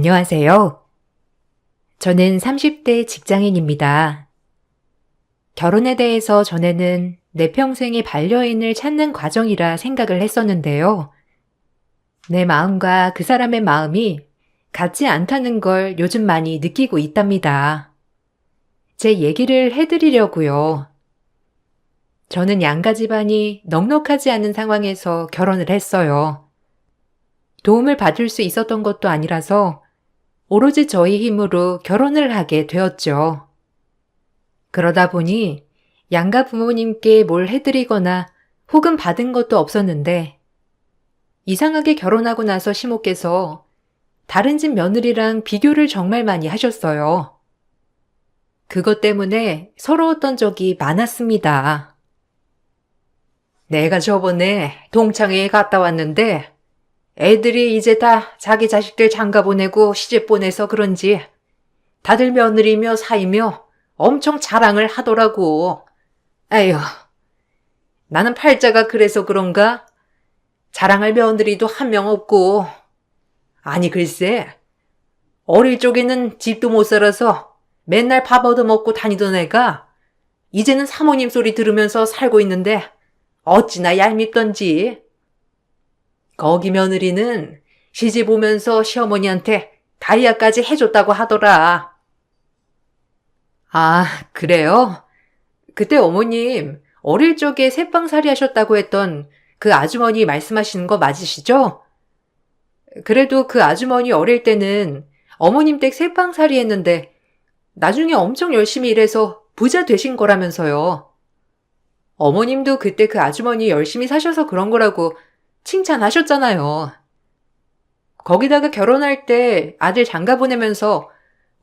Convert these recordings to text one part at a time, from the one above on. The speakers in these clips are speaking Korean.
안녕하세요. 저는 30대 직장인입니다. 결혼에 대해서 전에는 내 평생의 반려인을 찾는 과정이라 생각을 했었는데요. 내 마음과 그 사람의 마음이 같지 않다는 걸 요즘 많이 느끼고 있답니다. 제 얘기를 해드리려고요. 저는 양가 집안이 넉넉하지 않은 상황에서 결혼을 했어요. 도움을 받을 수 있었던 것도 아니라서 오로지 저희 힘으로 결혼을 하게 되었죠. 그러다 보니 양가 부모님께 뭘 해드리거나 혹은 받은 것도 없었는데 이상하게 결혼하고 나서 시모께서 다른 집 며느리랑 비교를 정말 많이 하셨어요. 그것 때문에 서러웠던 적이 많았습니다. 내가 저번에 동창회에 갔다 왔는데 애들이 이제 다 자기 자식들 장가 보내고 시집 보내서 그런지 다들 며느리며 사이며 엄청 자랑을 하더라고. 에휴, 나는 팔자가 그래서 그런가? 자랑할 며느리도 한 명 없고. 아니 글쎄, 어릴 적에는 집도 못 살아서 맨날 밥 얻어먹고 다니던 애가 이제는 사모님 소리 들으면서 살고 있는데 어찌나 얄밉던지. 거기 며느리는 시집 오면서 시어머니한테 다이아까지 해줬다고 하더라. 아, 그래요? 그때 어머님 어릴 적에 새빵살이 하셨다고 했던 그 아주머니 말씀하시는 거 맞으시죠? 그래도 그 아주머니 어릴 때는 어머님 댁 새빵살이 했는데 나중에 엄청 열심히 일해서 부자 되신 거라면서요. 어머님도 그때 그 아주머니 열심히 사셔서 그런 거라고 칭찬하셨잖아요. 거기다가 결혼할 때 아들 장가 보내면서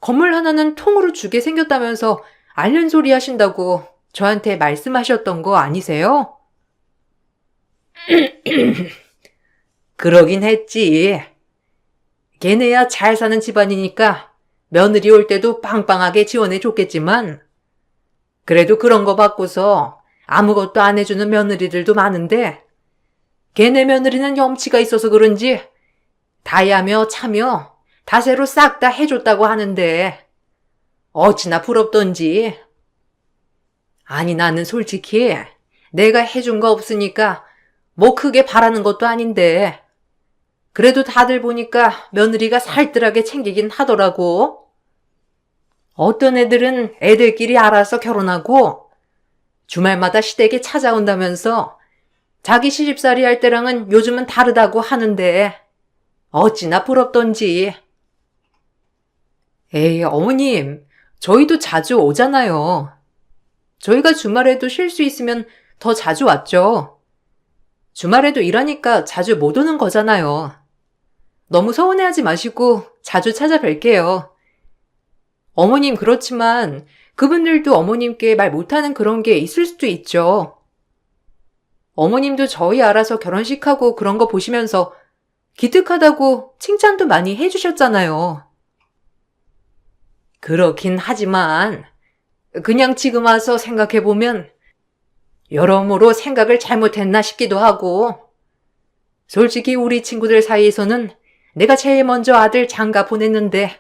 건물 하나는 통으로 주게 생겼다면서 알른 소리 하신다고 저한테 말씀하셨던 거 아니세요? 그러긴 했지. 걔네야 잘 사는 집안이니까 며느리 올 때도 빵빵하게 지원해 줬겠지만 그래도 그런 거 받고서 아무것도 안 해주는 며느리들도 많은데 걔네 며느리는 염치가 있어서 그런지 다야며 차며 다새로 싹 다 해줬다고 하는데 어찌나 부럽던지. 아니 나는 솔직히 내가 해준 거 없으니까 뭐 크게 바라는 것도 아닌데 그래도 다들 보니까 며느리가 살뜰하게 챙기긴 하더라고. 어떤 애들은 애들끼리 알아서 결혼하고 주말마다 시댁에 찾아온다면서 자기 시집살이 할 때랑은 요즘은 다르다고 하는데 어찌나 부럽던지. 에이, 어머님, 저희도 자주 오잖아요. 저희가 주말에도 쉴 수 있으면 더 자주 왔죠. 주말에도 일하니까 자주 못 오는 거잖아요. 너무 서운해하지 마시고 자주 찾아뵐게요. 어머님 그렇지만 그분들도 어머님께 말 못하는 그런 게 있을 수도 있죠. 어머님도 저희 알아서 결혼식하고 그런 거 보시면서 기특하다고 칭찬도 많이 해주셨잖아요. 그렇긴 하지만 그냥 지금 와서 생각해보면 여러모로 생각을 잘못했나 싶기도 하고 솔직히 우리 친구들 사이에서는 내가 제일 먼저 아들 장가 보냈는데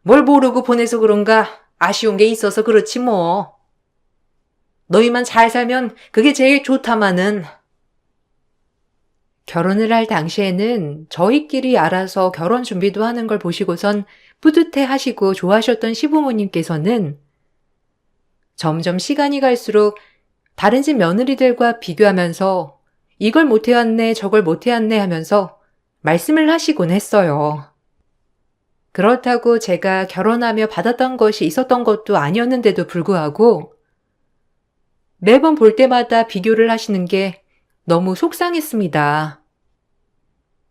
뭘 모르고 보내서 그런가 아쉬운 게 있어서 그렇지 뭐. 너희만 잘 살면 그게 제일 좋다마는. 결혼을 할 당시에는 저희끼리 알아서 결혼 준비도 하는 걸 보시고선 뿌듯해 하시고 좋아하셨던 시부모님께서는 점점 시간이 갈수록 다른 집 며느리들과 비교하면서 이걸 못해왔네 저걸 못해왔네 하면서 말씀을 하시곤 했어요. 그렇다고 제가 결혼하며 받았던 것이 있었던 것도 아니었는데도 불구하고 매번 볼 때마다 비교를 하시는 게 너무 속상했습니다.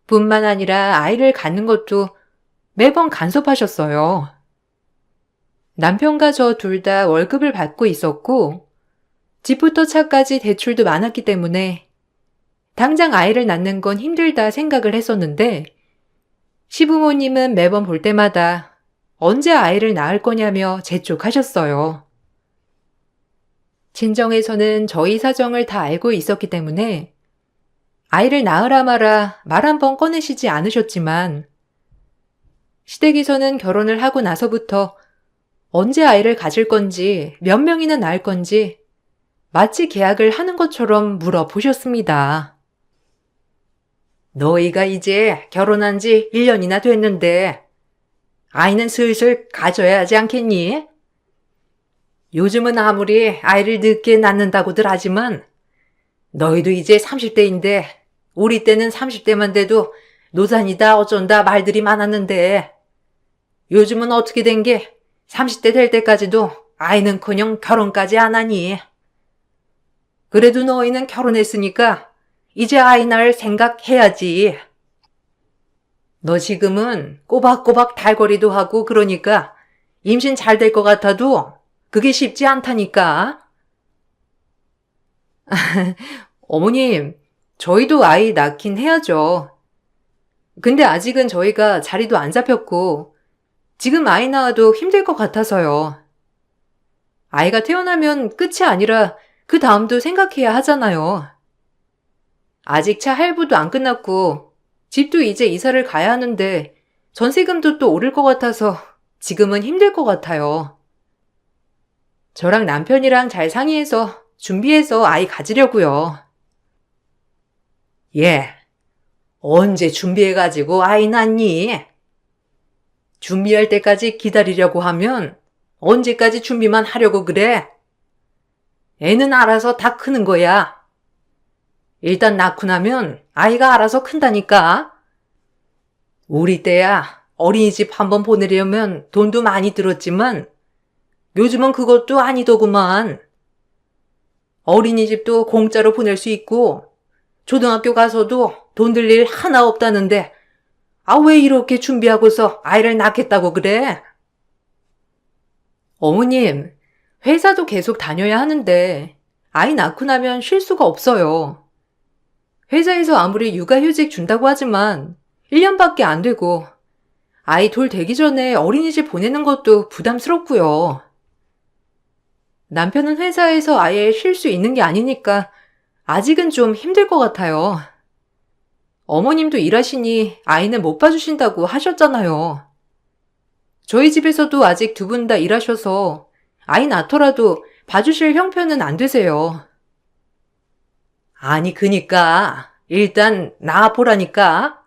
뿐만 아니라 아이를 갖는 것도 매번 간섭하셨어요. 남편과 저 둘 다 월급을 받고 있었고 집부터 차까지 대출도 많았기 때문에 당장 아이를 낳는 건 힘들다 생각을 했었는데 시부모님은 매번 볼 때마다 언제 아이를 낳을 거냐며 재촉하셨어요. 친정에서는 저희 사정을 다 알고 있었기 때문에 아이를 낳으라 마라 말 한 번 꺼내시지 않으셨지만 시댁에서는 결혼을 하고 나서부터 언제 아이를 가질 건지, 몇 명이나 낳을 건지 마치 계약을 하는 것처럼 물어보셨습니다. 너희가 이제 결혼한 지 1년이나 됐는데 아이는 슬슬 가져야 하지 않겠니? 요즘은 아무리 아이를 늦게 낳는다고들 하지만 너희도 이제 30대인데 우리 때는 30대만 돼도 노산이다 어쩐다 말들이 많았는데 요즘은 어떻게 된 게 30대 될 때까지도 아이는커녕 결혼까지 안 하니. 그래도 너희는 결혼했으니까 이제 아이 낳을 생각해야지. 너 지금은 꼬박꼬박 달거리도 하고 그러니까 임신 잘 될 것 같아도 그게 쉽지 않다니까. 어머님, 저희도 아이 낳긴 해야죠. 근데 아직은 저희가 자리도 안 잡혔고 지금 아이 낳아도 힘들 것 같아서요. 아이가 태어나면 끝이 아니라 그 다음도 생각해야 하잖아요. 아직 차 할부도 안 끝났고 집도 이제 이사를 가야 하는데 전세금도 또 오를 것 같아서 지금은 힘들 것 같아요. 저랑 남편이랑 잘 상의해서 준비해서 아이 가지려고요. 예, 언제 준비해가지고 아이 낳니? 준비할 때까지 기다리려고 하면 언제까지 준비만 하려고 그래? 애는 알아서 다 크는 거야. 일단 낳고 나면 아이가 알아서 큰다니까. 우리 때야 어린이집 한번 보내려면 돈도 많이 들었지만 요즘은 그것도 아니더구만. 어린이집도 공짜로 보낼 수 있고 초등학교 가서도 돈 들 일 하나 없다는데 왜 이렇게 준비하고서 아이를 낳겠다고 그래? 어머님, 회사도 계속 다녀야 하는데 아이 낳고 나면 쉴 수가 없어요. 회사에서 아무리 육아휴직 준다고 하지만 1년밖에 안 되고 아이 돌 되기 전에 어린이집 보내는 것도 부담스럽고요. 남편은 회사에서 아예 쉴 수 있는 게 아니니까 아직은 좀 힘들 것 같아요. 어머님도 일하시니 아이는 못 봐주신다고 하셨잖아요. 저희 집에서도 아직 두 분 다 일하셔서 아이 낳더라도 봐주실 형편은 안 되세요. 아니, 그니까 일단 낳아보라니까.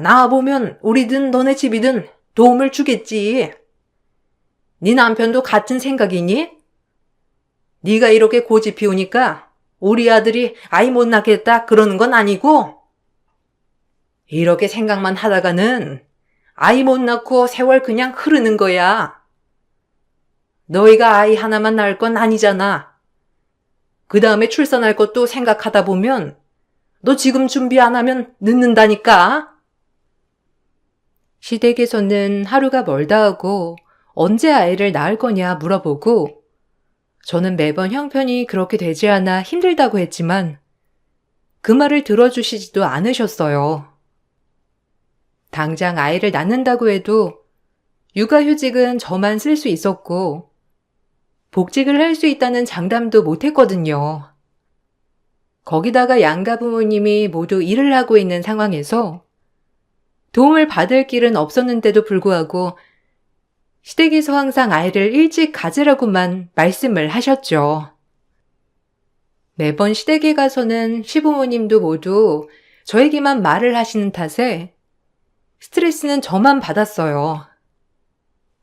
낳아보면 우리든 너네 집이든 도움을 주겠지. 네 남편도 같은 생각이니? 네가 이렇게 고집 피우니까 우리 아들이 아이 못 낳겠다 그러는 건 아니고 이렇게 생각만 하다가는 아이 못 낳고 세월 그냥 흐르는 거야. 너희가 아이 하나만 낳을 건 아니잖아. 그 다음에 출산할 것도 생각하다 보면 너 지금 준비 안 하면 늦는다니까. 시댁에서는 하루가 멀다 하고 언제 아이를 낳을 거냐 물어보고 저는 매번 형편이 그렇게 되지 않아 힘들다고 했지만 그 말을 들어주시지도 않으셨어요. 당장 아이를 낳는다고 해도 육아휴직은 저만 쓸 수 있었고 복직을 할 수 있다는 장담도 못했거든요. 거기다가 양가 부모님이 모두 일을 하고 있는 상황에서 도움을 받을 길은 없었는데도 불구하고 시댁에서 항상 아이를 일찍 가지라고만 말씀을 하셨죠. 매번 시댁에 가서는 시부모님도 모두 저에게만 말을 하시는 탓에 스트레스는 저만 받았어요.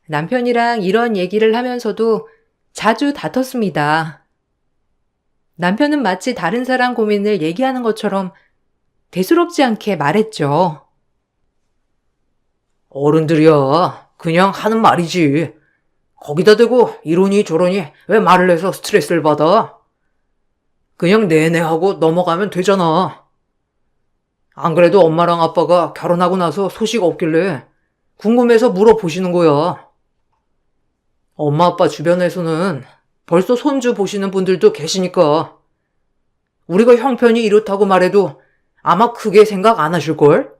남편이랑 이런 얘기를 하면서도 자주 다퉜습니다. 남편은 마치 다른 사람 고민을 얘기하는 것처럼 대수롭지 않게 말했죠. 어른들이야 그냥 하는 말이지. 거기다 대고 이러니 저러니 왜 말을 해서 스트레스를 받아? 그냥 내내 하고 넘어가면 되잖아. 안 그래도 엄마랑 아빠가 결혼하고 나서 소식 없길래 궁금해서 물어보시는 거야. 엄마 아빠 주변에서는 벌써 손주 보시는 분들도 계시니까 우리가 형편이 이렇다고 말해도 아마 크게 생각 안 하실걸?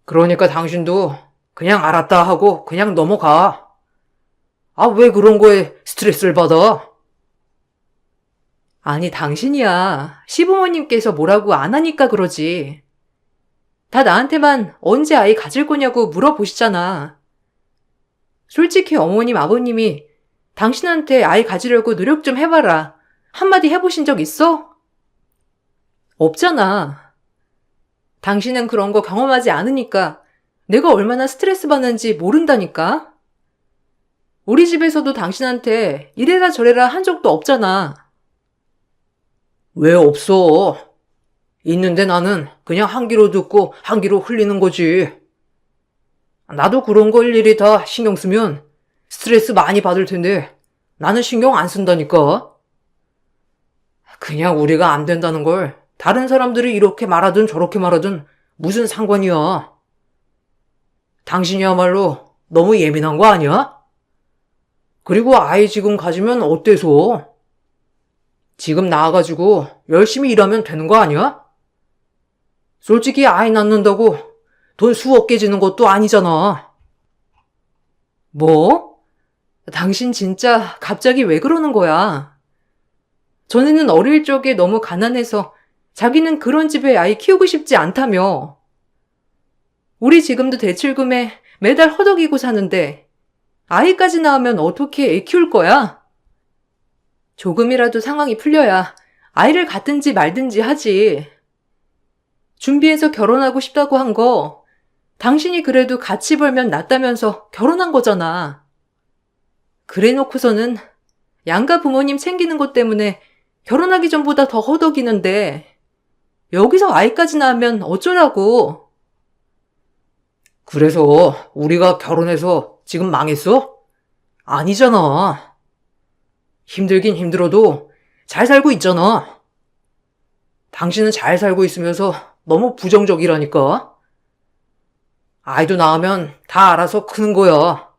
그러니까 당신도 그냥 알았다 하고 그냥 넘어가. 왜 그런 거에 스트레스를 받아? 아니, 당신이야. 시부모님께서 뭐라고 안 하니까 그러지. 다 나한테만 언제 아이 가질 거냐고 물어보시잖아. 솔직히 어머님, 아버님이 당신한테 아이 가지려고 노력 좀 해봐라. 한마디 해보신 적 있어? 없잖아. 당신은 그런 거 경험하지 않으니까 내가 얼마나 스트레스 받는지 모른다니까? 우리 집에서도 당신한테 이래라 저래라 한 적도 없잖아. 왜 없어? 있는데 나는 그냥 한 귀로 듣고 한 귀로 흘리는 거지. 나도 그런 거 일일이 다 신경 쓰면 스트레스 많이 받을 텐데 나는 신경 안 쓴다니까. 그냥 우리가 안 된다는 걸 다른 사람들이 이렇게 말하든 저렇게 말하든 무슨 상관이야. 당신이야말로 너무 예민한 거 아니야? 그리고 아이 지금 가지면 어때서? 지금 나와가지고 열심히 일하면 되는 거 아니야? 솔직히 아이 낳는다고 돈 수억 깨지는 것도 아니잖아. 뭐? 당신 진짜 갑자기 왜 그러는 거야? 전에는 어릴 적에 너무 가난해서 자기는 그런 집에 아이 키우고 싶지 않다며. 우리 지금도 대출금에 매달 허덕이고 사는데 아이까지 낳으면 어떻게 애 키울 거야? 조금이라도 상황이 풀려야 아이를 갖든지 말든지 하지. 준비해서 결혼하고 싶다고 한 거 당신이 그래도 같이 벌면 낫다면서 결혼한 거잖아. 그래 놓고서는 양가 부모님 챙기는 것 때문에 결혼하기 전보다 더 허덕이는데 여기서 아이까지 낳으면 어쩌라고. 그래서 우리가 결혼해서 지금 망했어? 아니잖아. 힘들긴 힘들어도 잘 살고 있잖아. 당신은 잘 살고 있으면서 너무 부정적이라니까. 아이도 낳으면 다 알아서 크는 거야.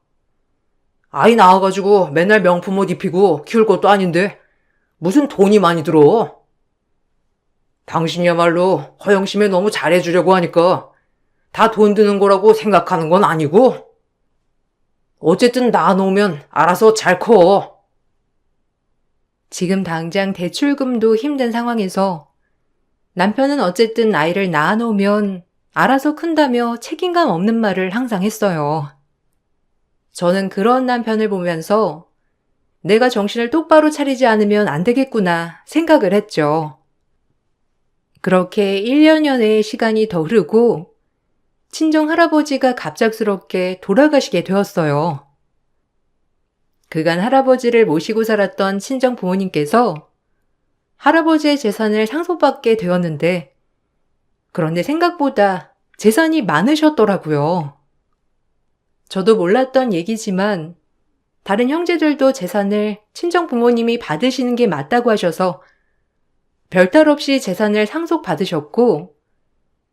아이 낳아가지고 맨날 명품 옷 입히고 키울 것도 아닌데 무슨 돈이 많이 들어. 당신이야말로 허영심에 너무 잘해주려고 하니까 다 돈 드는 거라고 생각하는 건 아니고 어쨌든 낳아놓으면 알아서 잘 커. 지금 당장 대출금도 힘든 상황에서 남편은 어쨌든 아이를 낳아놓으면 알아서 큰다며 책임감 없는 말을 항상 했어요. 저는 그런 남편을 보면서 내가 정신을 똑바로 차리지 않으면 안 되겠구나 생각을 했죠. 그렇게 1년여의 시간이 더 흐르고 친정 할아버지가 갑작스럽게 돌아가시게 되었어요. 그간 할아버지를 모시고 살았던 친정 부모님께서 할아버지의 재산을 상속받게 되었는데 그런데 생각보다 재산이 많으셨더라고요. 저도 몰랐던 얘기지만 다른 형제들도 재산을 친정 부모님이 받으시는 게 맞다고 하셔서 별탈 없이 재산을 상속받으셨고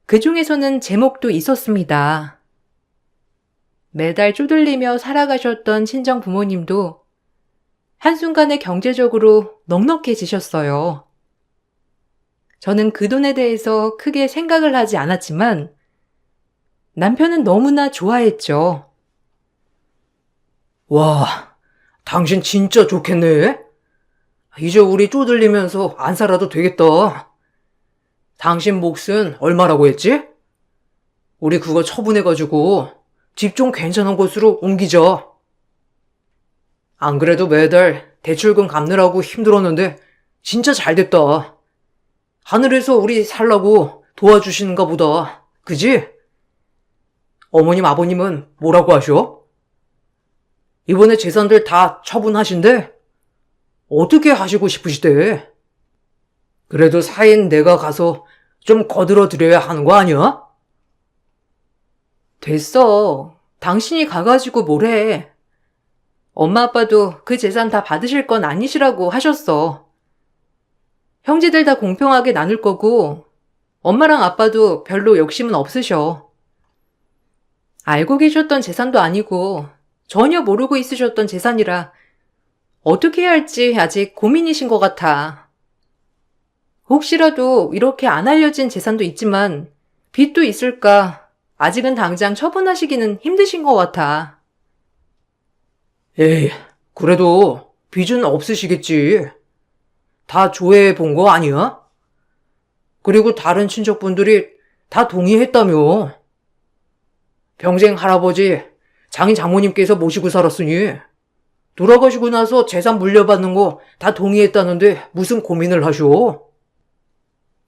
그 중에서는 제목도 있었습니다. 매달 쪼들리며 살아가셨던 친정 부모님도 한순간에 경제적으로 넉넉해지셨어요. 저는 그 돈에 대해서 크게 생각을 하지 않았지만 남편은 너무나 좋아했죠. 와, 당신 진짜 좋겠네. 이제 우리 쪼들리면서 안 살아도 되겠다. 당신 몫은 얼마라고 했지? 우리 그거 처분해가지고 집 좀 괜찮은 곳으로 옮기자. 안 그래도 매달 대출금 갚느라고 힘들었는데 진짜 잘 됐다. 하늘에서 우리 살라고 도와주시는가 보다. 그지? 어머님 아버님은 뭐라고 하셔? 이번에 재산들 다 처분하신대? 어떻게 하시고 싶으시대? 그래도 사인 내가 가서 좀 거들어 드려야 하는 거 아니야? 됐어. 당신이 가가지고 뭐래. 엄마 아빠도 그 재산 다 받으실 건 아니시라고 하셨어. 형제들 다 공평하게 나눌 거고 엄마랑 아빠도 별로 욕심은 없으셔. 알고 계셨던 재산도 아니고 전혀 모르고 있으셨던 재산이라 어떻게 해야 할지 아직 고민이신 것 같아. 혹시라도 이렇게 안 알려진 재산도 있지만 빚도 있을까 아직은 당장 처분하시기는 힘드신 것 같아. 에이, 그래도 빚은 없으시겠지. 다 조회해 본 거 아니야? 그리고 다른 친척분들이 다 동의했다며. 평생 할아버지, 장인 장모님께서 모시고 살았으니 돌아가시고 나서 재산 물려받는 거 다 동의했다는데 무슨 고민을 하쇼?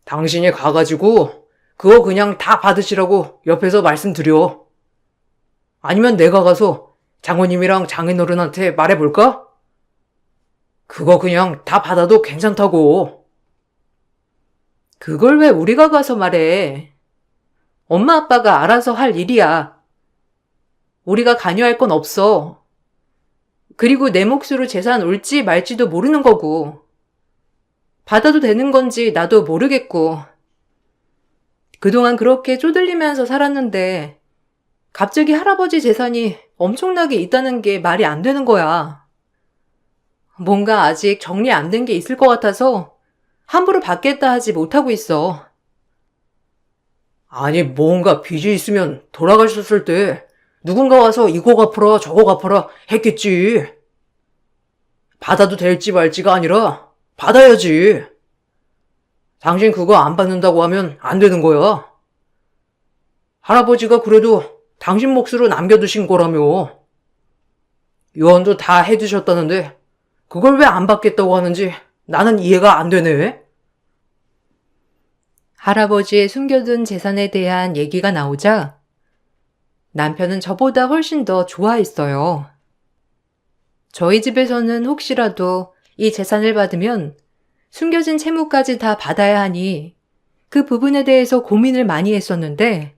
당신이 가가지고 그거 그냥 다 받으시라고 옆에서 말씀드려. 아니면 내가 가서 장모님이랑 장인어른한테 말해볼까? 그거 그냥 다 받아도 괜찮다고. 그걸 왜 우리가 가서 말해? 엄마 아빠가 알아서 할 일이야. 우리가 관여할 건 없어. 그리고 내 몫으로 재산 올지 말지도 모르는 거고. 받아도 되는 건지 나도 모르겠고. 그동안 그렇게 쪼들리면서 살았는데 갑자기 할아버지 재산이 엄청나게 있다는 게 말이 안 되는 거야. 뭔가 아직 정리 안 된 게 있을 것 같아서 함부로 받겠다 하지 못하고 있어. 아니, 뭔가 빚이 있으면 돌아가셨을 때 누군가 와서 이거 갚아라 저거 갚아라 했겠지. 받아도 될지 말지가 아니라 받아야지. 당신 그거 안 받는다고 하면 안 되는 거야. 할아버지가 그래도 당신 몫으로 남겨두신 거라며. 유언도 다 해두셨다는데 그걸 왜 안 받겠다고 하는지 나는 이해가 안 되네. 할아버지의 숨겨둔 재산에 대한 얘기가 나오자 남편은 저보다 훨씬 더 좋아했어요. 저희 집에서는 혹시라도 이 재산을 받으면 숨겨진 채무까지 다 받아야 하니 그 부분에 대해서 고민을 많이 했었는데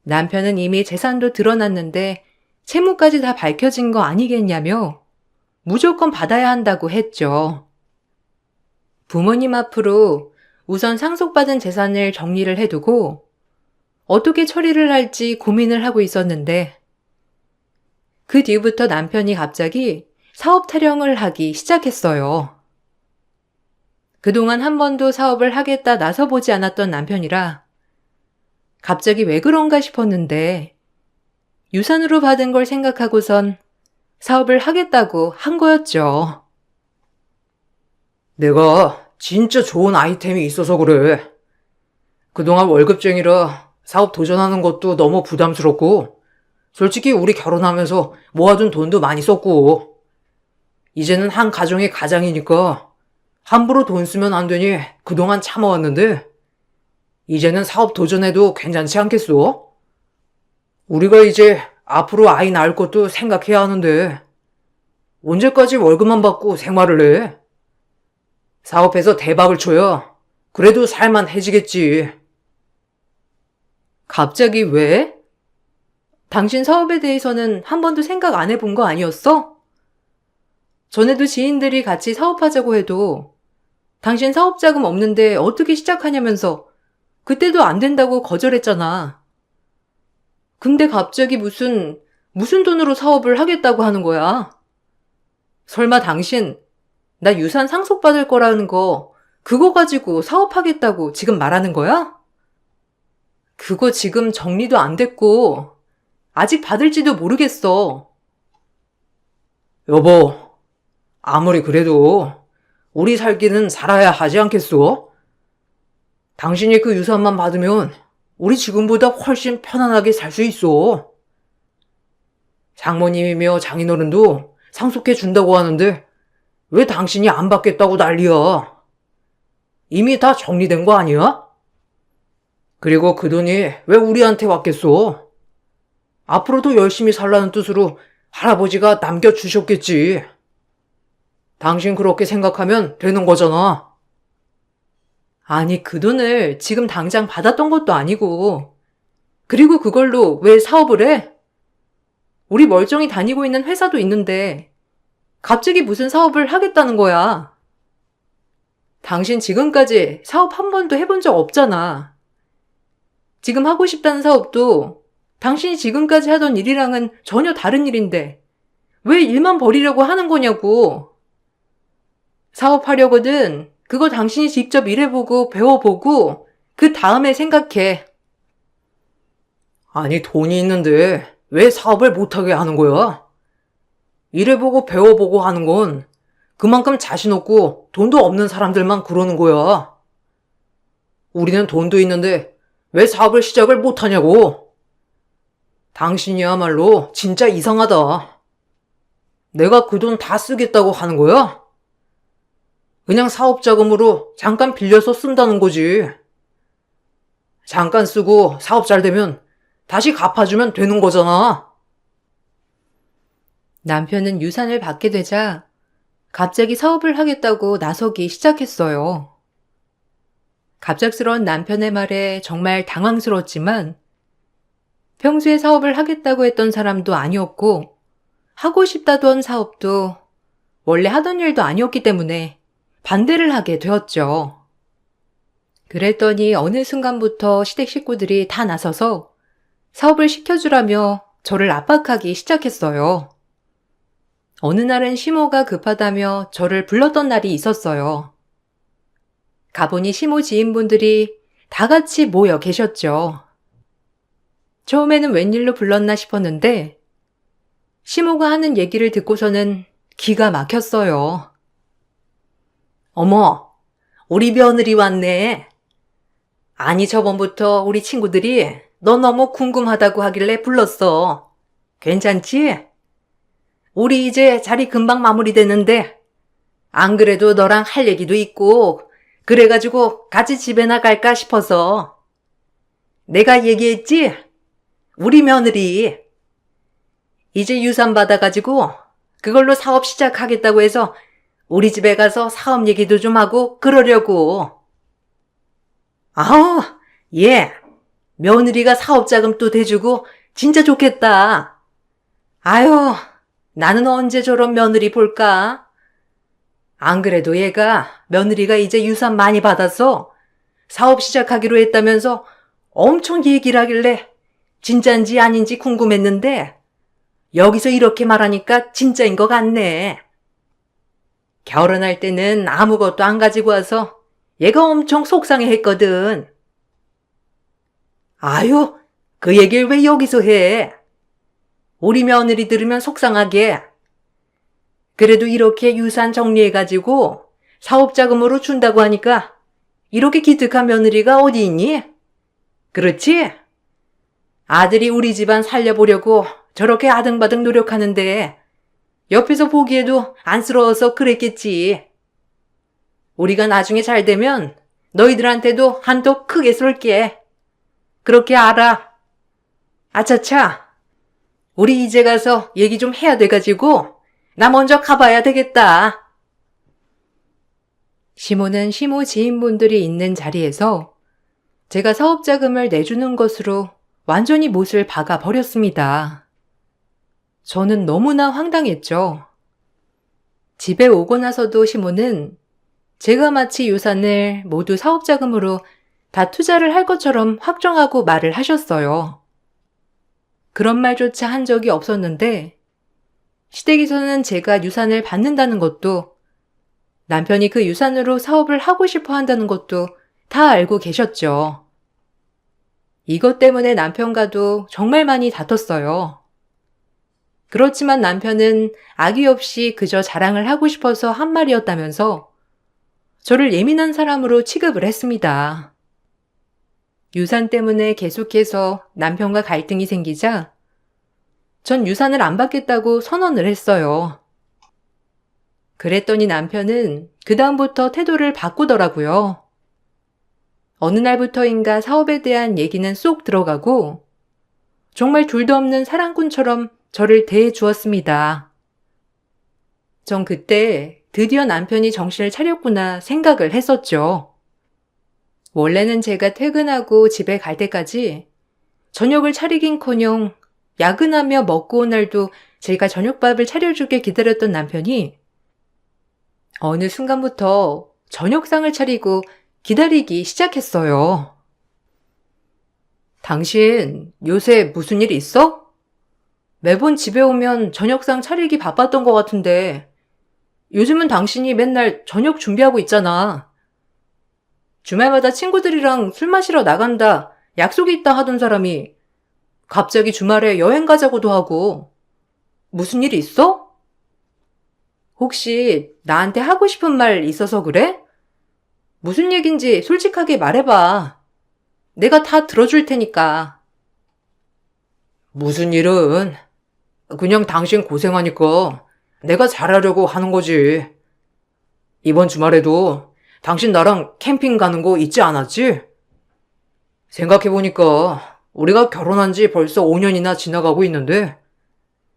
남편은 이미 재산도 드러났는데 채무까지 다 밝혀진 거 아니겠냐며 무조건 받아야 한다고 했죠. 부모님 앞으로 우선 상속받은 재산을 정리를 해두고 어떻게 처리를 할지 고민을 하고 있었는데 그 뒤부터 남편이 갑자기 사업 타령을 하기 시작했어요. 그동안 한 번도 사업을 하겠다 나서보지 않았던 남편이라 갑자기 왜 그런가 싶었는데 유산으로 받은 걸 생각하고선 사업을 하겠다고 한 거였죠. 내가 진짜 좋은 아이템이 있어서 그래. 그동안 월급쟁이라 사업 도전하는 것도 너무 부담스럽고 솔직히 우리 결혼하면서 모아둔 돈도 많이 썼고 이제는 한 가정의 가장이니까 함부로 돈 쓰면 안 되니 그동안 참아왔는데 이제는 사업 도전해도 괜찮지 않겠어? 우리가 이제 앞으로 아이 낳을 것도 생각해야 하는데 언제까지 월급만 받고 생활을 해? 사업해서 대박을 쳐야 그래도 살만해지겠지. 갑자기 왜? 당신 사업에 대해서는 한 번도 생각 안 해본 거 아니었어? 전에도 지인들이 같이 사업하자고 해도 당신 사업 자금 없는데 어떻게 시작하냐면서 그때도 안 된다고 거절했잖아. 근데 갑자기 무슨 돈으로 사업을 하겠다고 하는 거야? 설마 당신 나 유산 상속받을 거라는 거 그거 가지고 사업하겠다고 지금 말하는 거야? 그거 지금 정리도 안 됐고 아직 받을지도 모르겠어. 여보, 아무리 그래도 우리 살기는 살아야 하지 않겠소? 당신이 그 유산만 받으면 우리 지금보다 훨씬 편안하게 살 수 있어. 장모님이며 장인어른도 상속해 준다고 하는데 왜 당신이 안 받겠다고 난리야? 이미 다 정리된 거 아니야? 그리고 그 돈이 왜 우리한테 왔겠소? 앞으로도 열심히 살라는 뜻으로 할아버지가 남겨주셨겠지. 당신 그렇게 생각하면 되는 거잖아. 아니, 그 돈을 지금 당장 받았던 것도 아니고 그리고 그걸로 왜 사업을 해? 우리 멀쩡히 다니고 있는 회사도 있는데 갑자기 무슨 사업을 하겠다는 거야. 당신 지금까지 사업 한 번도 해본 적 없잖아. 지금 하고 싶다는 사업도 당신이 지금까지 하던 일이랑은 전혀 다른 일인데 왜 일만 벌이려고 하는 거냐고. 사업하려거든 그거 당신이 직접 일해보고 배워보고 그 다음에 생각해. 아니, 돈이 있는데 왜 사업을 못하게 하는 거야? 일해보고 배워보고 하는 건 그만큼 자신 없고 돈도 없는 사람들만 그러는 거야. 우리는 돈도 있는데 왜 사업을 시작을 못하냐고. 당신이야말로 진짜 이상하다. 내가 그 돈 다 쓰겠다고 하는 거야? 그냥 사업 자금으로 잠깐 빌려서 쓴다는 거지. 잠깐 쓰고 사업 잘 되면 다시 갚아주면 되는 거잖아. 남편은 유산을 받게 되자 갑자기 사업을 하겠다고 나서기 시작했어요. 갑작스러운 남편의 말에 정말 당황스러웠지만 평소에 사업을 하겠다고 했던 사람도 아니었고 하고 싶다던 사업도 원래 하던 일도 아니었기 때문에 반대를 하게 되었죠. 그랬더니 어느 순간부터 시댁 식구들이 다 나서서 사업을 시켜주라며 저를 압박하기 시작했어요. 어느 날은 시모가 급하다며 저를 불렀던 날이 있었어요. 가보니 시모 지인분들이 다 같이 모여 계셨죠. 처음에는 웬일로 불렀나 싶었는데 시모가 하는 얘기를 듣고서는 기가 막혔어요. 어머, 우리 며느리 왔네. 아니, 저번부터 우리 친구들이 너 너무 궁금하다고 하길래 불렀어. 괜찮지? 우리 이제 자리 금방 마무리됐는데 안 그래도 너랑 할 얘기도 있고 그래가지고 같이 집에나 갈까 싶어서. 내가 얘기했지? 우리 며느리 이제 유산 받아가지고 그걸로 사업 시작하겠다고 해서 우리 집에 가서 사업 얘기도 좀 하고 그러려고. 아우, 예. 며느리가 사업 자금도 대주고 진짜 좋겠다. 아유, 나는 언제 저런 며느리 볼까? 안 그래도 얘가 며느리가 이제 유산 많이 받아서 사업 시작하기로 했다면서 엄청 얘기를 하길래 진짜인지 아닌지 궁금했는데 여기서 이렇게 말하니까 진짜인 것 같네. 결혼할 때는 아무것도 안 가지고 와서 얘가 엄청 속상해 했거든. 아유, 그 얘기를 왜 여기서 해? 우리 며느리 들으면 속상하게. 그래도 이렇게 유산 정리해가지고 사업자금으로 준다고 하니까 이렇게 기특한 며느리가 어디 있니? 그렇지? 아들이 우리 집안 살려보려고 저렇게 아등바등 노력하는데 옆에서 보기에도 안쓰러워서 그랬겠지. 우리가 나중에 잘 되면 너희들한테도 한턱 크게 쏠게. 그렇게 알아. 아차차. 우리 이제 가서 얘기 좀 해야 돼가지고 나 먼저 가봐야 되겠다. 시모는 시모 지인분들이 있는 자리에서 제가 사업자금을 내주는 것으로 완전히 못을 박아 버렸습니다. 저는 너무나 황당했죠. 집에 오고 나서도 시모는 제가 마치 유산을 모두 사업자금으로 다 투자를 할 것처럼 확정하고 말을 하셨어요. 그런 말조차 한 적이 없었는데 시댁에서는 제가 유산을 받는다는 것도 남편이 그 유산으로 사업을 하고 싶어 한다는 것도 다 알고 계셨죠. 이것 때문에 남편과도 정말 많이 다퉜어요. 그렇지만 남편은 악의 없이 그저 자랑을 하고 싶어서 한 말이었다면서 저를 예민한 사람으로 취급을 했습니다. 유산 때문에 계속해서 남편과 갈등이 생기자 전 유산을 안 받겠다고 선언을 했어요. 그랬더니 남편은 그다음부터 태도를 바꾸더라고요. 어느 날부터인가 사업에 대한 얘기는 쏙 들어가고 정말 둘도 없는 사랑꾼처럼 저를 대해 주었습니다. 전 그때 드디어 남편이 정신을 차렸구나 생각을 했었죠. 원래는 제가 퇴근하고 집에 갈 때까지 저녁을 차리긴커녕 야근하며 먹고 온 날도 제가 저녁밥을 차려주길 기다렸던 남편이 어느 순간부터 저녁상을 차리고 기다리기 시작했어요. 당신 요새 무슨 일 있어? 매번 집에 오면 저녁상 차리기 바빴던 것 같은데 요즘은 당신이 맨날 저녁 준비하고 있잖아. 주말마다 친구들이랑 술 마시러 나간다, 약속이 있다 하던 사람이 갑자기 주말에 여행 가자고도 하고. 무슨 일 있어? 혹시 나한테 하고 싶은 말 있어서 그래? 무슨 얘긴지 솔직하게 말해봐. 내가 다 들어줄 테니까. 무슨 일은? 그냥 당신 고생하니까 내가 잘하려고 하는 거지. 이번 주말에도 당신 나랑 캠핑 가는 거 잊지 않았지? 생각해보니까 우리가 결혼한 지 벌써 5년이나 지나가고 있는데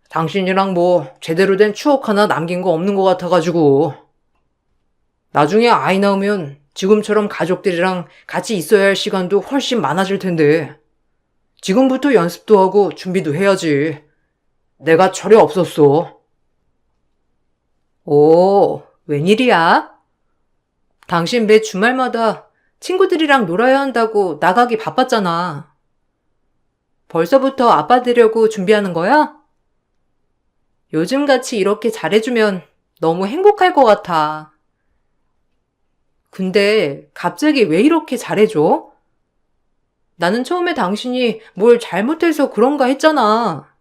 당신이랑 뭐 제대로 된 추억 하나 남긴 거 없는 것 같아가지고 나중에 아이 낳으면 지금처럼 가족들이랑 같이 있어야 할 시간도 훨씬 많아질 텐데 지금부터 연습도 하고 준비도 해야지. 내가 철이 없었어. 오, 웬일이야? 당신 매 주말마다 친구들이랑 놀아야 한다고 나가기 바빴잖아. 벌써부터 아빠 되려고 준비하는 거야? 요즘같이 이렇게 잘해주면 너무 행복할 것 같아. 근데 갑자기 왜 이렇게 잘해줘? 나는 처음에 당신이 뭘 잘못해서 그런가 했잖아.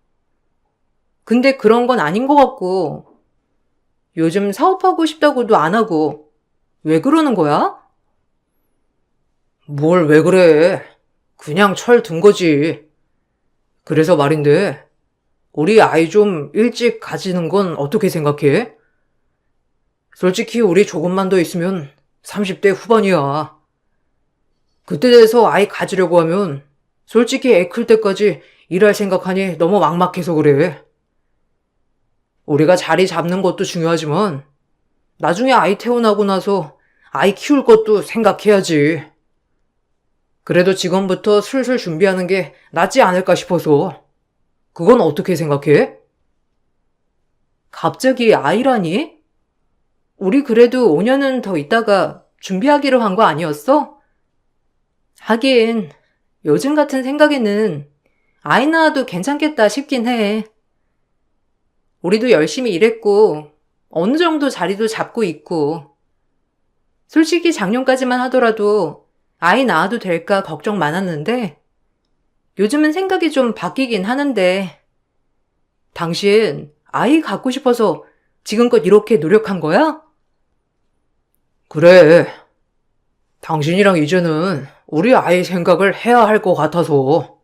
근데 그런 건 아닌 것 같고, 요즘 사업하고 싶다고도 안 하고, 왜 그러는 거야? 뭘 왜 그래? 그냥 철 든 거지. 그래서 말인데, 우리 아이 좀 일찍 가지는 건 어떻게 생각해? 솔직히 우리 조금만 더 있으면 30대 후반이야. 그때 돼서 아이 가지려고 하면 솔직히 애 클 때까지 일할 생각하니 너무 막막해서 그래. 우리가 자리 잡는 것도 중요하지만 나중에 아이 태어나고 나서 아이 키울 것도 생각해야지. 그래도 지금부터 슬슬 준비하는 게 낫지 않을까 싶어서. 그건 어떻게 생각해? 갑자기 아이라니? 우리 그래도 5년은 더 있다가 준비하기로 한 거 아니었어? 하긴, 요즘 같은 생각에는 아이 낳아도 괜찮겠다 싶긴 해. 우리도 열심히 일했고, 어느 정도 자리도 잡고 있고, 솔직히 작년까지만 하더라도 아이 낳아도 될까 걱정 많았는데, 요즘은 생각이 좀 바뀌긴 하는데, 당신 아이 갖고 싶어서 지금껏 이렇게 노력한 거야? 그래. 당신이랑 이제는 우리 아이 생각을 해야 할 것 같아서.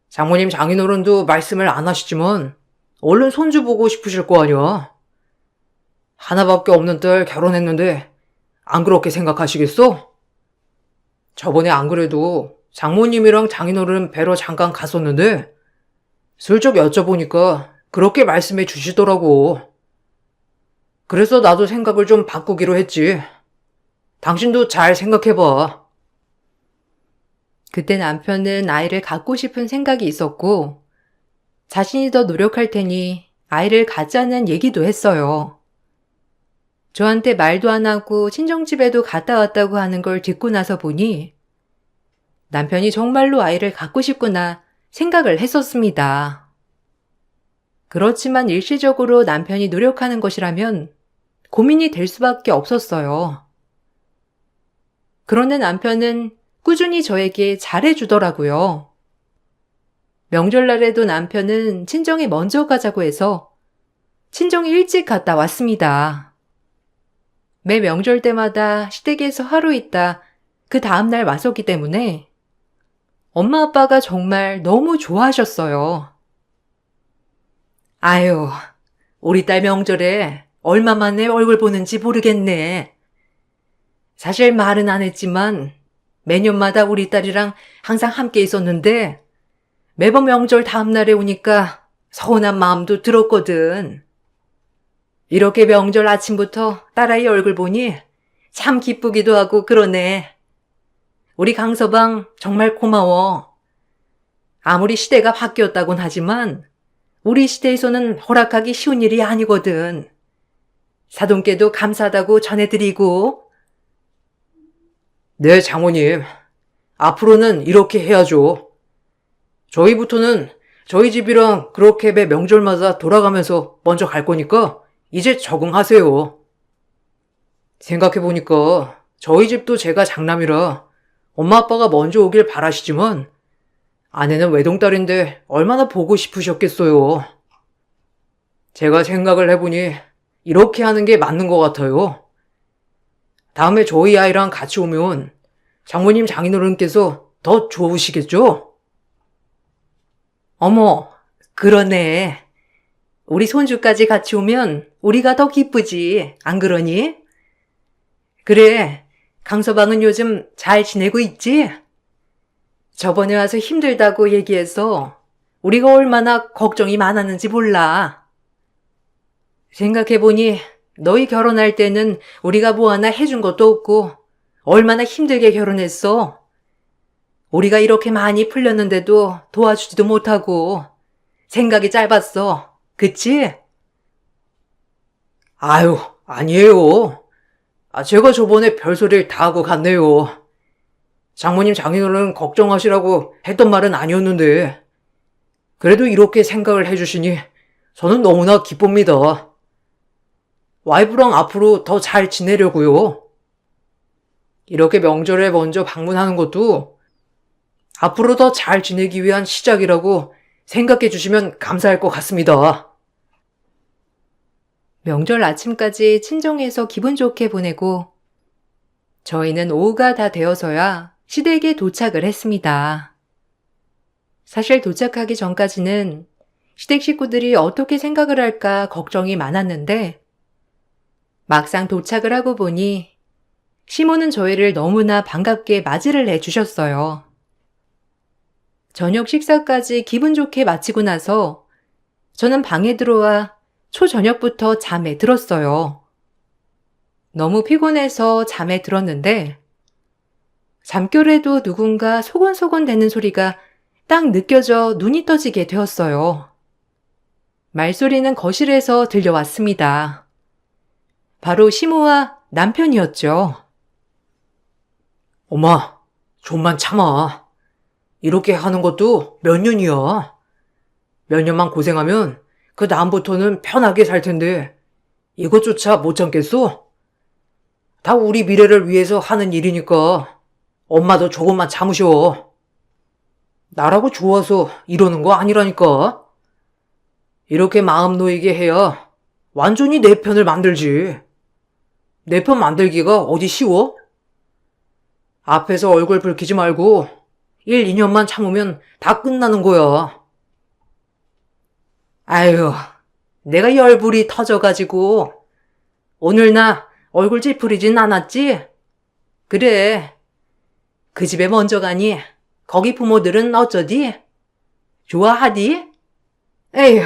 장모님 장인어른도 말씀을 안 하시지만 얼른 손주 보고 싶으실 거 아니야. 하나밖에 없는 딸 결혼했는데 안 그렇게 생각하시겠어? 저번에 안 그래도 장모님이랑 장인어른 뵈러 잠깐 갔었는데 슬쩍 여쭤보니까 그렇게 말씀해 주시더라고. 그래서 나도 생각을 좀 바꾸기로 했지. 당신도 잘 생각해봐. 그때 남편은 아이를 갖고 싶은 생각이 있었고, 자신이 더 노력할 테니 아이를 갖자는 얘기도 했어요. 저한테 말도 안 하고 친정집에도 갔다 왔다고 하는 걸 듣고 나서 보니 남편이 정말로 아이를 갖고 싶구나 생각을 했었습니다. 그렇지만 일시적으로 남편이 노력하는 것이라면 고민이 될 수밖에 없었어요. 그런데 남편은 꾸준히 저에게 잘해주더라고요. 명절날에도 남편은 친정에 먼저 가자고 해서 친정에 일찍 갔다 왔습니다. 매 명절 때마다 시댁에서 하루 있다 그 다음날 와서기 때문에 엄마 아빠가 정말 너무 좋아하셨어요. 아유, 우리 딸 명절에 얼마 만에 얼굴 보는지 모르겠네. 사실 말은 안 했지만 매년마다 우리 딸이랑 항상 함께 있었는데 매번 명절 다음날에 오니까 서운한 마음도 들었거든. 이렇게 명절 아침부터 딸아이 얼굴 보니 참 기쁘기도 하고 그러네. 우리 강서방 정말 고마워. 아무리 시대가 바뀌었다곤 하지만 우리 시대에서는 허락하기 쉬운 일이 아니거든. 사돈께도 감사하다고 전해드리고. 네, 장모님. 앞으로는 이렇게 해야죠. 저희부터는 저희 집이랑 그렇게 매 명절마다 돌아가면서 먼저 갈 거니까 이제 적응하세요. 생각해보니까 저희 집도 제가 장남이라 엄마 아빠가 먼저 오길 바라시지만 아내는 외동딸인데 얼마나 보고 싶으셨겠어요. 제가 생각을 해보니 이렇게 하는 게 맞는 것 같아요. 다음에 저희 아이랑 같이 오면 장모님 장인어른께서 더 좋으시겠죠? 어머, 그러네. 우리 손주까지 같이 오면 우리가 더 기쁘지. 안 그러니? 그래, 강서방은 요즘 잘 지내고 있지? 저번에 와서 힘들다고 얘기해서 우리가 얼마나 걱정이 많았는지 몰라. 생각해보니 너희 결혼할 때는 우리가 뭐 하나 해준 것도 없고 얼마나 힘들게 결혼했어. 우리가 이렇게 많이 풀렸는데도 도와주지도 못하고 생각이 짧았어. 그치? 아유, 아니에요. 제가 저번에 별소리를 다 하고 갔네요. 장모님 장인어른 걱정하시라고 했던 말은 아니었는데, 그래도 이렇게 생각을 해주시니 저는 너무나 기쁩니다. 와이프랑 앞으로 더 잘 지내려고요. 이렇게 명절에 먼저 방문하는 것도 앞으로 더 잘 지내기 위한 시작이라고 생각해 주시면 감사할 것 같습니다. 명절 아침까지 친정에서 기분 좋게 보내고 저희는 오후가 다 되어서야 시댁에 도착을 했습니다. 사실 도착하기 전까지는 시댁 식구들이 어떻게 생각을 할까 걱정이 많았는데 막상 도착을 하고 보니 시모는 저희를 너무나 반갑게 맞이를 해주셨어요. 저녁 식사까지 기분 좋게 마치고 나서 저는 방에 들어와 초저녁부터 잠에 들었어요. 너무 피곤해서 잠에 들었는데 잠결에도 누군가 소곤소곤 대는 소리가 딱 느껴져 눈이 떠지게 되었어요. 말소리는 거실에서 들려왔습니다. 바로 시모와 남편이었죠. 엄마, 좀만 참아. 이렇게 하는 것도 몇 년이야. 몇 년만 고생하면 그 다음부터는 편하게 살 텐데 이것조차 못 참겠어? 다 우리 미래를 위해서 하는 일이니까 엄마도 조금만 참으셔. 나라고 좋아서 이러는 거 아니라니까. 이렇게 마음 놓이게 해야 완전히 내 편을 만들지. 내 편 만들기가 어디 쉬워? 앞에서 얼굴 붉히지 말고 1, 2년만 참으면 다 끝나는 거야. 아유, 내가 열불이 터져가지고 오늘 나 얼굴 찌푸리진 않았지? 그래, 그 집에 먼저 가니 거기 부모들은 어쩌디? 좋아하디? 에휴,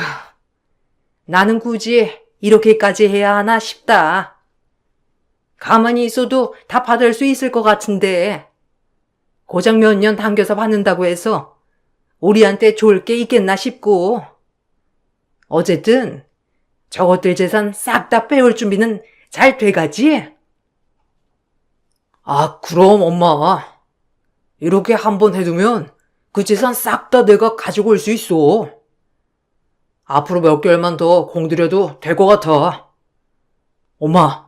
나는 굳이 이렇게까지 해야 하나 싶다. 가만히 있어도 다 받을 수 있을 것 같은데 고작 몇 년 당겨서 받는다고 해서 우리한테 좋을 게 있겠나 싶고. 어쨌든 저것들 재산 싹 다 빼올 준비는 잘 돼가지? 그럼 엄마. 이렇게 한번 해두면 그 재산 싹 다 내가 가지고 올 수 있어. 앞으로 몇 개월만 더 공들여도 될 것 같아. 엄마,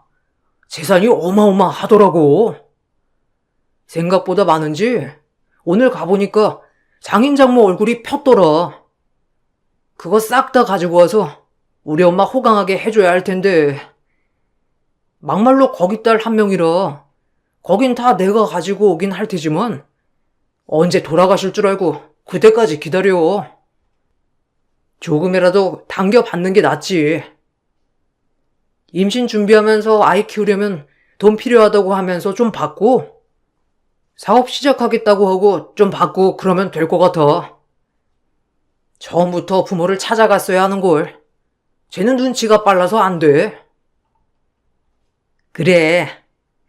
재산이 어마어마하더라고. 생각보다 많은지 오늘 가보니까 장인장모 얼굴이 폈더라. 그거 싹 다 가지고 와서 우리 엄마 호강하게 해줘야 할 텐데. 막말로 거기 딸 한 명이라 거긴 다 내가 가지고 오긴 할 테지만 언제 돌아가실 줄 알고 그때까지 기다려. 조금이라도 당겨받는 게 낫지. 임신 준비하면서 아이 키우려면 돈 필요하다고 하면서 좀 받고, 사업 시작하겠다고 하고 좀 받고 그러면 될 것 같아. 처음부터 부모를 찾아갔어야 하는걸. 쟤는 눈치가 빨라서 안 돼. 그래,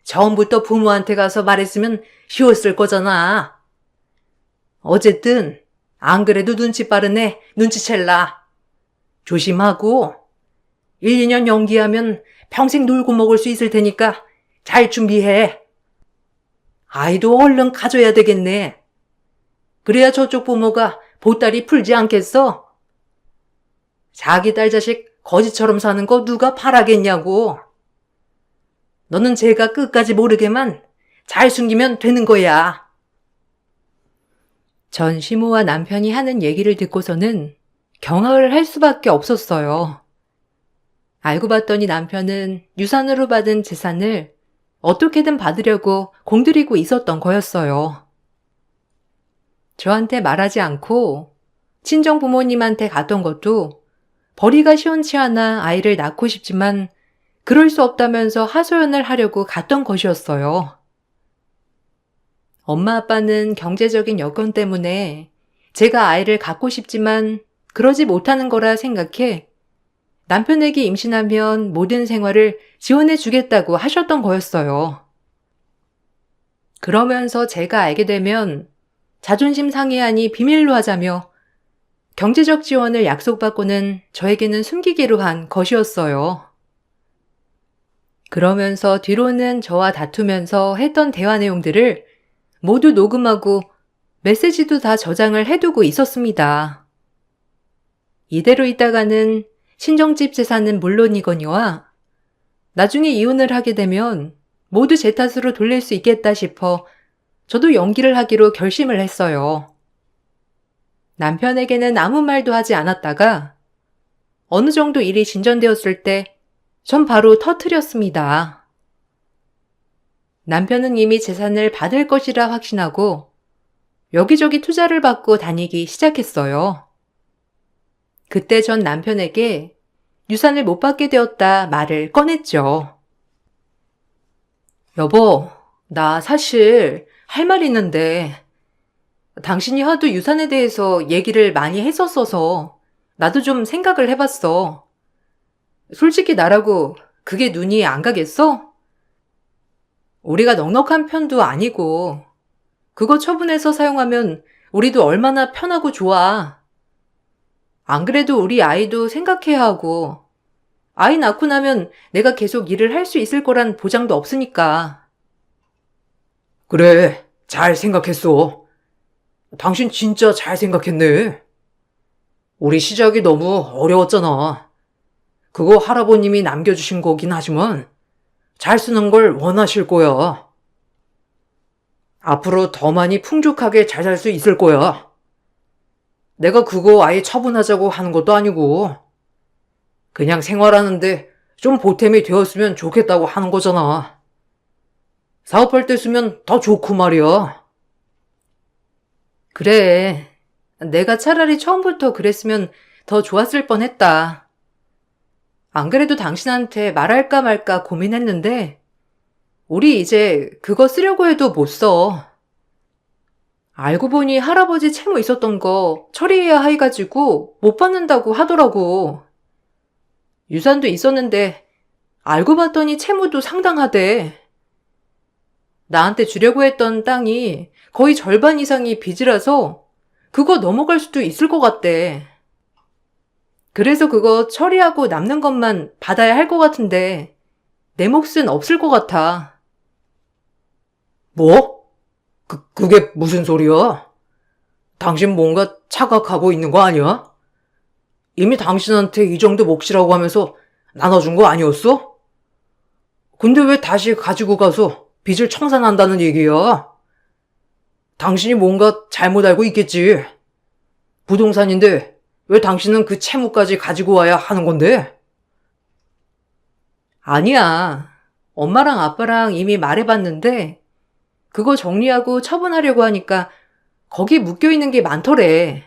처음부터 부모한테 가서 말했으면 쉬웠을 거잖아. 어쨌든 안 그래도 눈치 빠른 애 눈치챌라. 조심하고 1, 2년 연기하면 평생 놀고 먹을 수 있을 테니까 잘 준비해. 아이도 얼른 가져야 되겠네. 그래야 저쪽 부모가 보따리 풀지 않겠어? 자기 딸 자식 거지처럼 사는 거 누가 바라겠냐고. 너는 제가 끝까지 모르게만 잘 숨기면 되는 거야. 전 시모와 남편이 하는 얘기를 듣고서는 경악을 할 수밖에 없었어요. 알고 봤더니 남편은 유산으로 받은 재산을 어떻게든 받으려고 공들이고 있었던 거였어요. 저한테 말하지 않고 친정 부모님한테 갔던 것도 벌이가 시원치 않아 아이를 낳고 싶지만 그럴 수 없다면서 하소연을 하려고 갔던 것이었어요. 엄마 아빠는 경제적인 여건 때문에 제가 아이를 갖고 싶지만 그러지 못하는 거라 생각해 남편에게 임신하면 모든 생활을 지원해 주겠다고 하셨던 거였어요. 그러면서 제가 알게 되면 자존심 상해하니 비밀로 하자며 경제적 지원을 약속받고는 저에게는 숨기기로 한 것이었어요. 그러면서 뒤로는 저와 다투면서 했던 대화 내용들을 모두 녹음하고 메시지도 다 저장을 해두고 있었습니다. 이대로 있다가는 친정집 재산은 물론이거니와 나중에 이혼을 하게 되면 모두 제 탓으로 돌릴 수 있겠다 싶어 저도 연기를 하기로 결심을 했어요. 남편에게는 아무 말도 하지 않았다가 어느 정도 일이 진전되었을 때 전 바로 터뜨렸습니다. 남편은 이미 재산을 받을 것이라 확신하고 여기저기 투자를 받고 다니기 시작했어요. 그때 전 남편에게 유산을 못 받게 되었다 말을 꺼냈죠. 여보, 나 사실 할 말 있는데 당신이 하도 유산에 대해서 얘기를 많이 했었어서 나도 좀 생각을 해봤어. 솔직히 나라고 그게 눈이 안 가겠어? 우리가 넉넉한 편도 아니고 그거 처분해서 사용하면 우리도 얼마나 편하고 좋아. 안 그래도 우리 아이도 생각해야 하고 아이 낳고 나면 내가 계속 일을 할 수 있을 거란 보장도 없으니까. 그래, 잘 생각했어. 당신 진짜 잘 생각했네. 우리 시작이 너무 어려웠잖아. 그거 할아버님이 남겨주신 거긴 하지만 잘 쓰는 걸 원하실 거야. 앞으로 더 많이 풍족하게 잘 살 수 있을 거야. 내가 그거 아예 처분하자고 하는 것도 아니고 그냥 생활하는데 좀 보탬이 되었으면 좋겠다고 하는 거잖아. 사업할 때 쓰면 더 좋고 말이야. 그래, 내가 차라리 처음부터 그랬으면 더 좋았을 뻔했다. 안 그래도 당신한테 말할까 말까 고민했는데 우리 이제 그거 쓰려고 해도 못 써. 알고 보니 할아버지 채무 있었던 거 처리해야 해가지고 못 받는다고 하더라고. 유산도 있었는데 알고 봤더니 채무도 상당하대. 나한테 주려고 했던 땅이 거의 절반 이상이 빚이라서 그거 넘어갈 수도 있을 것 같대. 그래서 그거 처리하고 남는 것만 받아야 할 것 같은데 내 몫은 없을 것 같아. 뭐? 그게 무슨 소리야? 당신 뭔가 착각하고 있는 거 아니야? 이미 당신한테 이 정도 몫이라고 하면서 나눠준 거 아니었어? 근데 왜 다시 가지고 가서 빚을 청산한다는 얘기야? 당신이 뭔가 잘못 알고 있겠지. 부동산인데 왜 당신은 그 채무까지 가지고 와야 하는 건데? 아니야. 엄마랑 아빠랑 이미 말해봤는데 그거 정리하고 처분하려고 하니까 거기 묶여있는 게 많더래.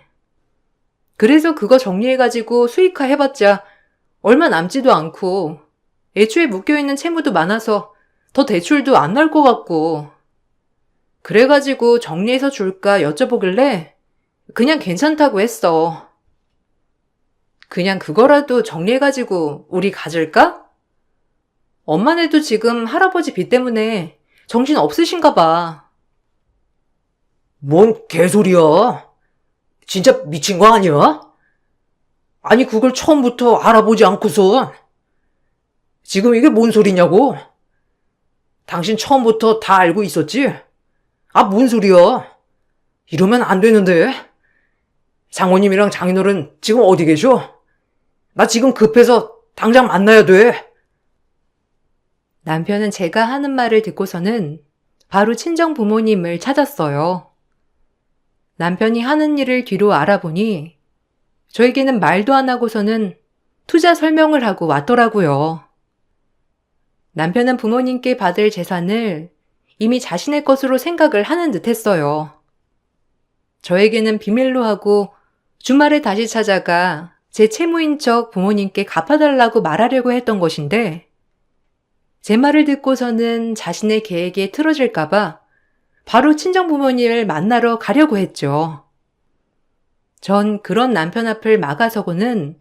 그래서 그거 정리해가지고 수익화 해봤자 얼마 남지도 않고 애초에 묶여있는 채무도 많아서 더 대출도 안 나올 것 같고 그래가지고 정리해서 줄까 여쭤보길래 그냥 괜찮다고 했어. 그냥 그거라도 정리해가지고 우리 가질까? 엄마네도 지금 할아버지 빚 때문에 정신 없으신가 봐. 뭔 개소리야? 진짜 미친 거 아니야? 아니 그걸 처음부터 알아보지 않고선 지금 이게 뭔 소리냐고? 당신 처음부터 다 알고 있었지? 아, 뭔 소리야? 이러면 안 되는데. 장모님이랑 장인어른 지금 어디 계셔? 나 지금 급해서 당장 만나야 돼. 남편은 제가 하는 말을 듣고서는 바로 친정 부모님을 찾았어요. 남편이 하는 일을 뒤로 알아보니 저에게는 말도 안 하고서는 투자 설명을 하고 왔더라고요. 남편은 부모님께 받을 재산을 이미 자신의 것으로 생각을 하는 듯 했어요. 저에게는 비밀로 하고 주말에 다시 찾아가 제 채무인 척 부모님께 갚아달라고 말하려고 했던 것인데 제 말을 듣고서는 자신의 계획에 틀어질까봐 바로 친정 부모님을 만나러 가려고 했죠. 전 그런 남편 앞을 막아서고는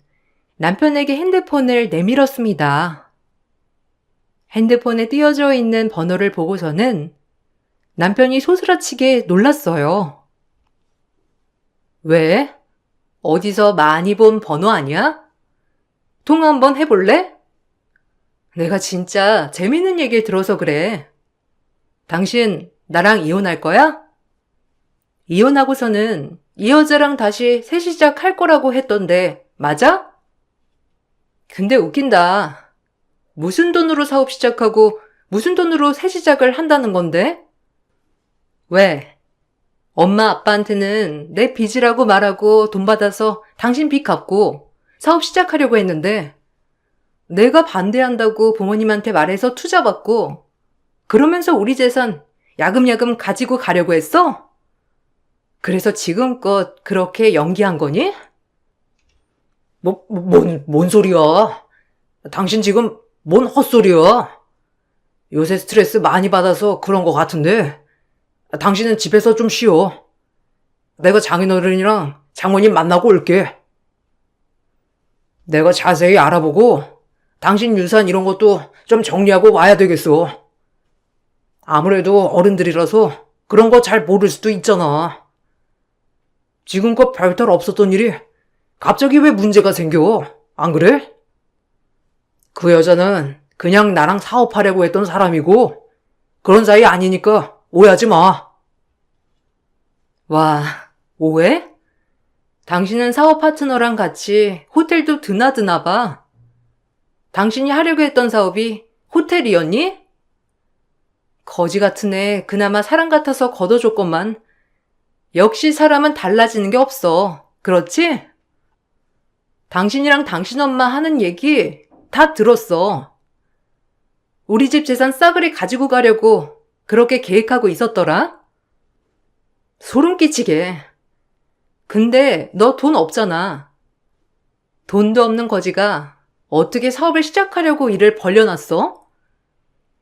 남편에게 핸드폰을 내밀었습니다. 핸드폰에 띄어져 있는 번호를 보고서는 남편이 소스라치게 놀랐어요. 왜? 어디서 많이 본 번호 아니야? 통화 한번 해볼래? 내가 진짜 재밌는 얘기를 들어서 그래. 당신 나랑 이혼할 거야? 이혼하고서는 이 여자랑 다시 새 시작할 거라고 했던데 맞아? 근데 웃긴다. 무슨 돈으로 사업 시작하고 무슨 돈으로 새 시작을 한다는 건데? 왜? 엄마 아빠한테는 내 빚이라고 말하고 돈 받아서 당신 빚 갚고 사업 시작하려고 했는데 내가 반대한다고 부모님한테 말해서 투자 받고 그러면서 우리 재산 야금야금 가지고 가려고 했어? 그래서 지금껏 그렇게 연기한 거니? 뭔 소리야? 당신 지금 뭔 헛소리야? 요새 스트레스 많이 받아서 그런 거 같은데, 당신은 집에서 좀 쉬어. 내가 장인어른이랑 장모님 만나고 올게. 내가 자세히 알아보고, 당신 유산 이런 것도 좀 정리하고 와야 되겠어. 아무래도 어른들이라서 그런 거 잘 모를 수도 있잖아. 지금껏 별탈 없었던 일이 갑자기 왜 문제가 생겨? 안 그래? 그 여자는 그냥 나랑 사업하려고 했던 사람이고 그런 사이 아니니까 오해하지 마. 와, 오해? 당신은 사업 파트너랑 같이 호텔도 드나드나 봐. 당신이 하려고 했던 사업이 호텔이었니? 거지 같은 애 그나마 사람 같아서 걷어줬건만 역시 사람은 달라지는 게 없어. 그렇지? 당신이랑 당신 엄마 하는 얘기 다 들었어. 우리 집 재산 싸그리 가지고 가려고 그렇게 계획하고 있었더라? 소름 끼치게. 근데 너 돈 없잖아. 돈도 없는 거지가 어떻게 사업을 시작하려고 일을 벌려놨어?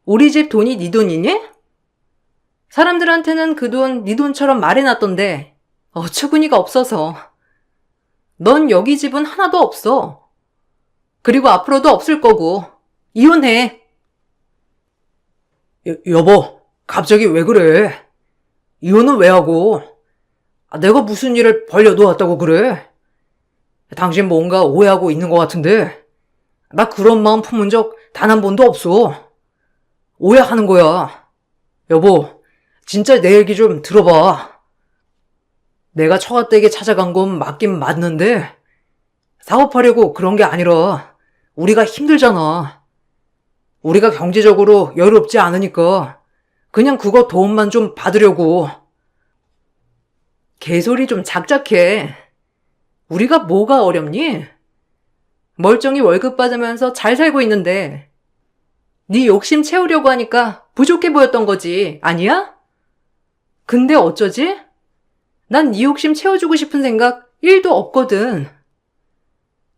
우리 집 돈이 네 돈이니? 사람들한테는 그 돈 네 돈처럼 말해놨던데 어처구니가 없어서. 넌 여기 집은 하나도 없어. 그리고 앞으로도 없을 거고. 이혼해. 여보, 갑자기 왜 그래? 이혼은 왜 하고? 내가 무슨 일을 벌려놓았다고 그래? 당신 뭔가 오해하고 있는 것 같은데, 나 그런 마음 품은 적 단 한 번도 없어. 오해하는 거야. 여보, 진짜 내 얘기 좀 들어봐. 내가 처가댁에 찾아간 건 맞긴 맞는데, 사업하려고 그런 게 아니라, 우리가 힘들잖아. 우리가 경제적으로 여유롭지 않으니까, 그냥 그거 도움만 좀 받으려고. 개소리 좀 작작해. 우리가 뭐가 어렵니? 멀쩡히 월급 받으면서 잘 살고 있는데 네 욕심 채우려고 하니까 부족해 보였던 거지, 아니야? 근데 어쩌지? 난 네 욕심 채워주고 싶은 생각 1도 없거든.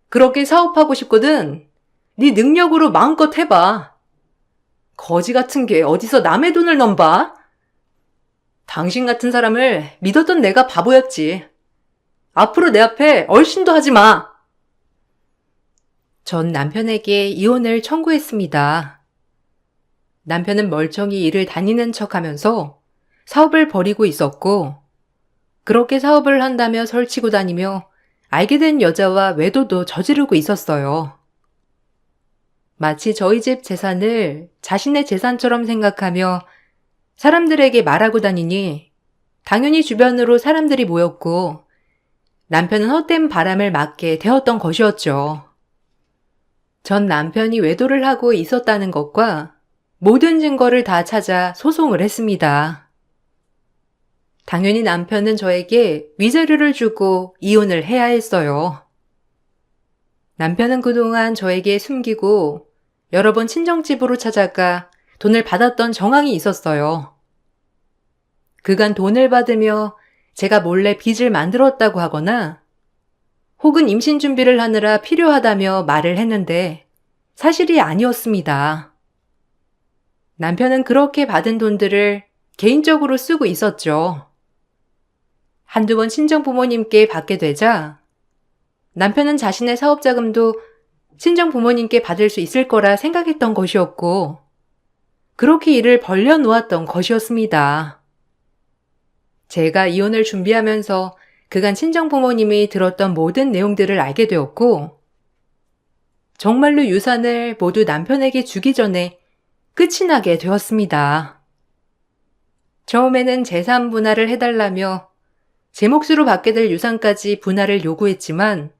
그렇게 사업하고 싶거든. 네 능력으로 마음껏 해봐. 거지 같은 게 어디서 남의 돈을 넘봐? 당신 같은 사람을 믿었던 내가 바보였지. 앞으로 내 앞에 얼씬도 하지 마. 전 남편에게 이혼을 청구했습니다. 남편은 멀쩡히 일을 다니는 척하면서 사업을 벌이고 있었고 그렇게 사업을 한다며 설치고 다니며 알게 된 여자와 외도도 저지르고 있었어요. 마치 저희 집 재산을 자신의 재산처럼 생각하며 사람들에게 말하고 다니니 당연히 주변으로 사람들이 모였고 남편은 헛된 바람을 맞게 되었던 것이었죠. 전 남편이 외도를 하고 있었다는 것과 모든 증거를 다 찾아 소송을 했습니다. 당연히 남편은 저에게 위자료를 주고 이혼을 해야 했어요. 남편은 그동안 저에게 숨기고 여러 번 친정집으로 찾아가 돈을 받았던 정황이 있었어요. 그간 돈을 받으며 제가 몰래 빚을 만들었다고 하거나 혹은 임신 준비를 하느라 필요하다며 말을 했는데 사실이 아니었습니다. 남편은 그렇게 받은 돈들을 개인적으로 쓰고 있었죠. 한두 번 친정 부모님께 받게 되자 남편은 자신의 사업 자금도 친정 부모님께 받을 수 있을 거라 생각했던 것이었고 그렇게 일을 벌려 놓았던 것이었습니다. 제가 이혼을 준비하면서 그간 친정 부모님이 들었던 모든 내용들을 알게 되었고 정말로 유산을 모두 남편에게 주기 전에 끝이 나게 되었습니다. 처음에는 재산 분할을 해달라며 제 몫으로 받게 될 유산까지 분할을 요구했지만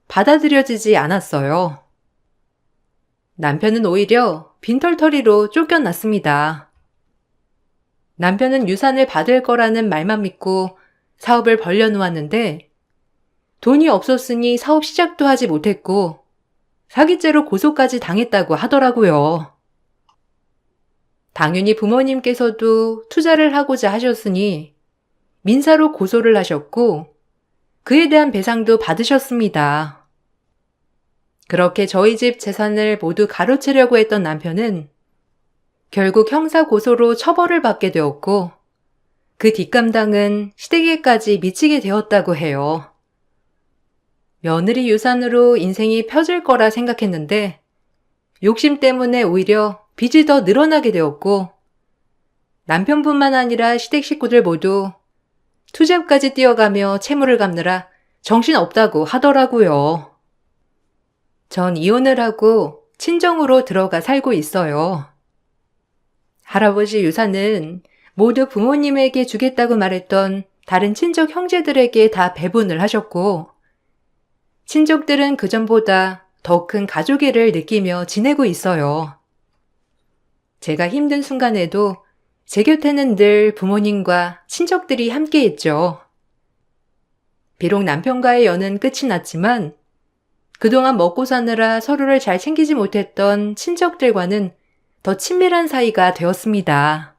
받아들여지지 않았어요. 남편은 오히려 빈털터리로 쫓겨났습니다. 남편은 유산을 받을 거라는 말만 믿고 사업을 벌려놓았는데 돈이 없었으니 사업 시작도 하지 못했고 사기죄로 고소까지 당했다고 하더라고요. 당연히 부모님께서도 투자를 하고자 하셨으니 민사로 고소를 하셨고 그에 대한 배상도 받으셨습니다. 그렇게 저희 집 재산을 모두 가로채려고 했던 남편은 결국 형사 고소로 처벌을 받게 되었고 그 뒷감당은 시댁에까지 미치게 되었다고 해요. 며느리 유산으로 인생이 펴질 거라 생각했는데 욕심 때문에 오히려 빚이 더 늘어나게 되었고 남편뿐만 아니라 시댁 식구들 모두 투잡까지 뛰어가며 채무를 갚느라 정신없다고 하더라고요. 전 이혼을 하고 친정으로 들어가 살고 있어요. 할아버지 유산은 모두 부모님에게 주겠다고 말했던 다른 친정 형제들에게 다 배분을 하셨고 친족들은 그전보다 더 큰 가족애를 느끼며 지내고 있어요. 제가 힘든 순간에도 제 곁에는 늘 부모님과 친척들이 함께했죠. 비록 남편과의 연은 끝이 났지만 그동안 먹고 사느라 서로를 잘 챙기지 못했던 친척들과는 더 친밀한 사이가 되었습니다.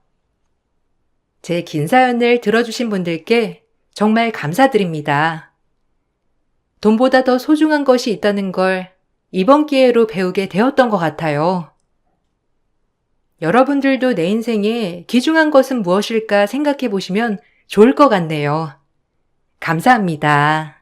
제 긴 사연을 들어주신 분들께 정말 감사드립니다. 돈보다 더 소중한 것이 있다는 걸 이번 기회로 배우게 되었던 것 같아요. 여러분들도 내 인생에 귀중한 것은 무엇일까 생각해 보시면 좋을 것 같네요. 감사합니다.